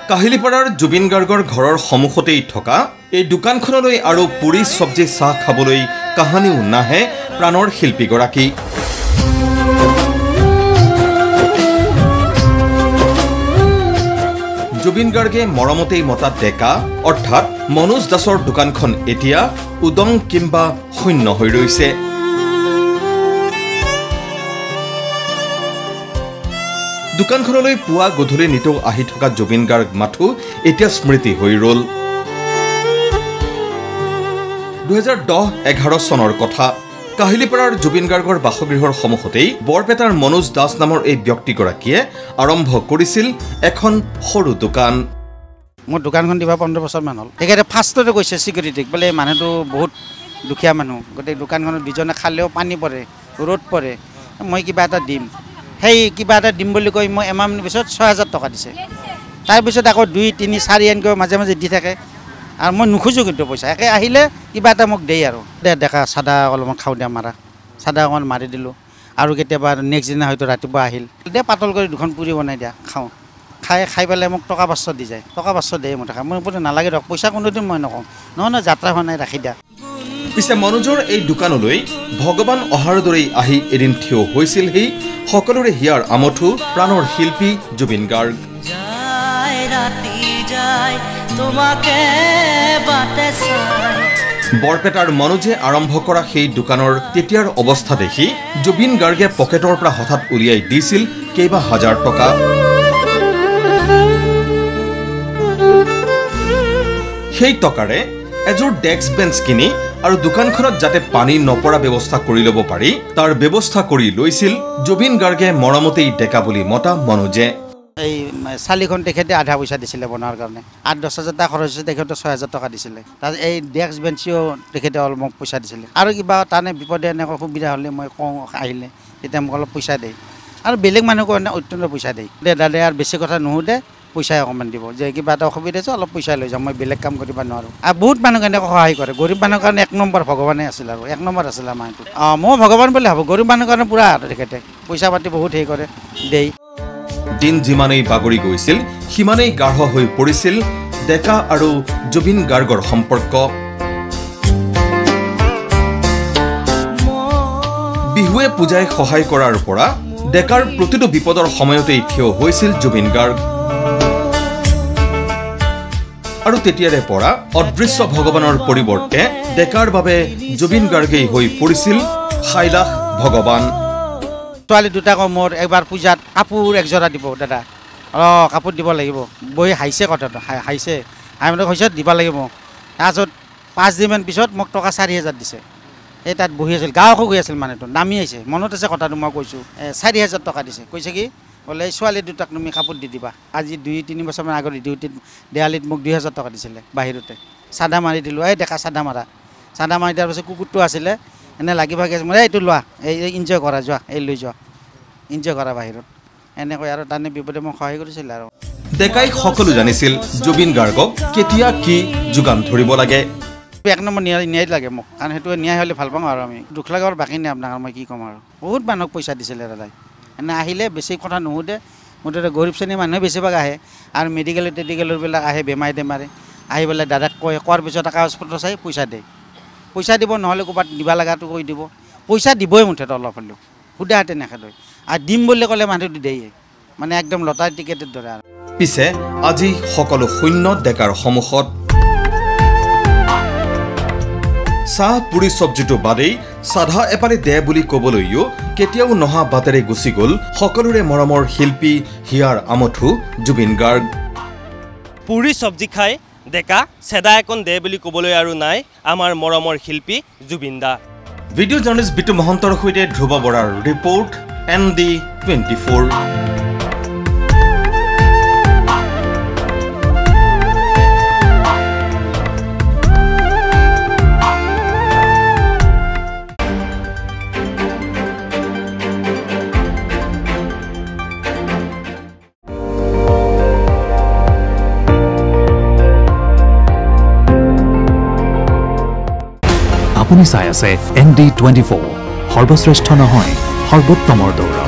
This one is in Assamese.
কাহিলিপাৰাৰ জুবিন গাৰ্গৰ ঘৰৰ সন্মুখতেই থকা এই দোকানখনলৈ আৰু পুৰি চব্জি চাহ খাবলৈ কাহানিও নাহে প্ৰাণৰ শিল্পীগৰাকী। জুবিন গাৰ্গে মৰমতেই মতা ডেকা অৰ্থাৎ মনোজ দাসৰ দোকানখন এতিয়া উদং কিম্বা শূন্য হৈ ৰৈছে। দোকানখনলৈ পুৱা গধূলি নিতৌ আহি থকা জুবিন গাৰ্গ মাথো এতিয়া স্মৃতি হৈ ৰল। 2010-11 চনৰ কথা। কাহিলিপাৰাৰ জুবিন গাৰ্গৰ বাসগৃহৰ সন্মুখতেই বৰপেটাৰ মনোজ দাস নামৰ এই ব্যক্তিগৰাকীয়ে আৰম্ভ কৰিছিল এখন সৰু দোকান। মোৰ দোকানখন দিবা 15 বছৰমান হ'ল। সেইকাৰণে ফাৰ্ষ্টতে কৈছে চিকিউৰিটিক বোলে মানুহটো বহুত দুখীয়া মানুহ, গতিকে দোকানখনত দুজনে খালেও পানী পৰে ৰ'দ পৰে, মই কিবা এটা দিম। সেই কিবা এটা দিম বুলি কৈ মই এমাহ পিছত 6,000 টকা দিছে। তাৰপিছত আকৌ 2-3-4 এনেকৈ মাজে মাজে দি থাকে আৰু মই নোখোজোঁ কিন্তু পইচা, একে আহিলে কিবা এটা মোক দেই আৰু ডেকা চাদা অলপমান খাওঁ দিয়া মাৰা, চাদা অকণমান মাৰি দিলোঁ আৰু কেতিয়াবা নেক্সট দিনা হয়তো ৰাতিপুৱা আহিল দে পাতল কৰি দুখন পুৰি বনাই দিয়া খাওঁ, খাই পেলাই মোক টকা 500 দি যায়, টকা 500 দিয়ে মই থকা, মোৰ ওপৰত নালাগে ধৰক পইচা কোনোদিন মই নকওঁ, নহয় যাত্ৰা হোৱা নাই ৰাখি দিয়া। পিছে মনোজৰ এই দোকানলৈ ভগৱান অহাৰ দৰেই আহি এদিন থিয় হৈছিলহি সকলোৰে হিয়াৰ আমঠু প্ৰাণৰ শিল্পী জুবিন গাৰ্গ। বৰপেটাৰ মনোজে আৰম্ভ কৰা সেই দোকানৰ তেতিয়াৰ অৱস্থা দেখি জুবিন গাৰ্গে পকেটৰ পৰা হঠাৎ উলিয়াই দিছিল কেইবা হাজাৰ টকা। সেই টকাৰে এযোৰ ডেস্ক বেঞ্চ কিনি আৰু দোকানখনত যাতে পানী নপৰা ব্যৱস্থা কৰি ল'ব পাৰি তাৰ ব্যৱস্থা কৰি লৈছিল জুবিন গাৰ্গে মৰমতেই ডেকা বুলি মতা মনোজে। এই চালিখন তেখেতে আধা পইচা দিছিলে বনোৱাৰ কাৰণে, 8-10 হাজাৰ টকা খৰচ হৈছে, তেখেতে 6,000 টকা দিছিলে। তাত এই ডেস্ক বেঞ্চিও তেখেতে অলপ মোক পইচা দিছিলে আৰু কিবা টানে বিপদে এনেকুৱা সুবিধা হ'লে মই কওঁ আহিলে তেতিয়া মোক অলপ পইচা দিয়ে আৰু বেলেগ মানুহকো অত্যন্ত পইচা দিয়ে। দাদাই আৰু বেছি কথা নুসুধে, পইচাই অকণমান দিব যে কিবা এটা অসুবিধা আছে অলপ পইচা লৈ যাওঁ, মই বেলেগ কাম কৰিব নোৱাৰোঁ। আৰু বহুত মানুহক এনেকৈ সহায় কৰে, গৰীব মানুহৰ কাৰণে 1 নম্বৰ ভগৱানে আছিল আৰু 1 নম্বৰ আছিল আমাৰ এইটো। মই ভগৱান বুলি ভাবোঁ, গৰীব মানুহৰ কাৰণে পুৰা আৰু তেখেতে পইচা পাতি বহুত হেৰি কৰে দেই। দিন যিমানেই বাগৰি গৈছিল সিমানেই গাঢ় হৈ পৰিছিল ডেকা আৰু জুবিন গাৰ্গৰ সম্পৰ্ক। বিহুৱে পূজাই সহায় কৰাৰ পৰা ডেকাৰ প্ৰতিটো বিপদৰ সময়তেই থিয় হৈছিল জুবিন গাৰ্গ। আৰু তেতিয়াৰে পৰা অদৃশ্য ভগৱানৰ পৰিৱৰ্তে ডেকাৰ বাবে জুবিন গাৰ্গেই হৈ পৰিছিল সাইলাখ ভগৱান। ছোৱালী দুটাকো মোৰ এবাৰ পূজাত কাপোৰ একযোৰা দিব দাদা, কাপোৰ দিব লাগিব, বহি হাঁহিছে কথাটো, হাঁহিছে মানে কৈছে দিব লাগিব। তাৰপিছত 5 দিনমান পিছত মোক টকা 4,000 দিছে। এই তাত বহি আছিল, গাঁৱকো গৈ আছিল মানুহটো, নামি আহিছে, মনত আছে কথাটো মই কৈছোঁ, 4,000 টকা দিছে। কৈছে কি বোলে এই ছোৱালী দুটাক তুমি কাপোৰ দি দিবা। আজি 2-3 বছৰমান আগত ডিউটিত দেৱালীত মোক 2,000 টকা দিছিলে বাহিৰতে, চাদা মাৰি দিলোঁ। এই ডেকা চাদা মাৰা, চাদা মাৰি দিয়াৰ পাছত কুকুৰটো আছিলে এনে লাগি ভাগি আছে, মই এইটো লোৱা, এই ইনজয় কৰা, যোৱা এই লৈ যোৱা, ইনজয় কৰা বাহিৰত, এনেকৈ আৰু তানে বিপদে মোক সহায় কৰিছিল। আৰু ডেকাই সকলো জানিছিল জুবিন গাৰ্গক কেতিয়া কি যোগান ধৰিব লাগে। 1 নম্বৰ ন্যায় লাগে মোক, কাৰণ সেইটো ন্যায় হ'লে ভাল পাওঁ আৰু আমি দুখ লগাৰ বাকী নাই আপোনাক, মই কি ক'ম আৰু বহুত মানুহক পইচা দিছিলে দাদাই। এনে আহিলে বেছি কথা নুসুধে, মুঠতে গৰীব শ্ৰেণীৰ মানুহে বেছিভাগ আহে আৰু মেডিকেলবিলাক আহে বেমাৰে আহি পেলাই দাদাক কয়, কোৱাৰ পিছত কাগজ পত্ৰ চাই পইচা দিয়ে, পইচা দিব, নহ'লে ক'ৰবাত দিব লগাটো কৈ দিব, পইচা দিবই মুঠতে অলপ হ'লেও, সুধা হাতে নেখেদয় আৰু দিম বুলি ক'লে মানুহটো দিয়ে, মানে একদম লটাৰী টিকেটৰ দৰে আৰু। পিছে আজি সকলো শূন্য ডেকাৰ সন্মুখত। চাহ পুৰি চব্জিটো বাদেই চাধা এপালি দে বুলি ক'বলৈও কেতিয়াও নহা বাটেৰে গুচি গ'ল সকলোৰে মৰমৰ শিল্পী হিয়াৰ আমঠু জুবিন গাৰ্গ। পুৰি চব্জি খাই ডেকা চেদা একন দে বুলি ক'বলৈ আৰু নাই আমাৰ মৰমৰ শিল্পী জুবিন দা। ভিডিঅ' জাৰ্নেলিষ্ট বিটু মহন্তৰ সৈতে ধ্ৰুৱ বৰাৰ ৰিপৰ্ট ND24। আপুনি চাই আছে ND24, সৰ্বশ্ৰেষ্ঠ নহয় সৰ্বোত্তমৰ দৌৰ।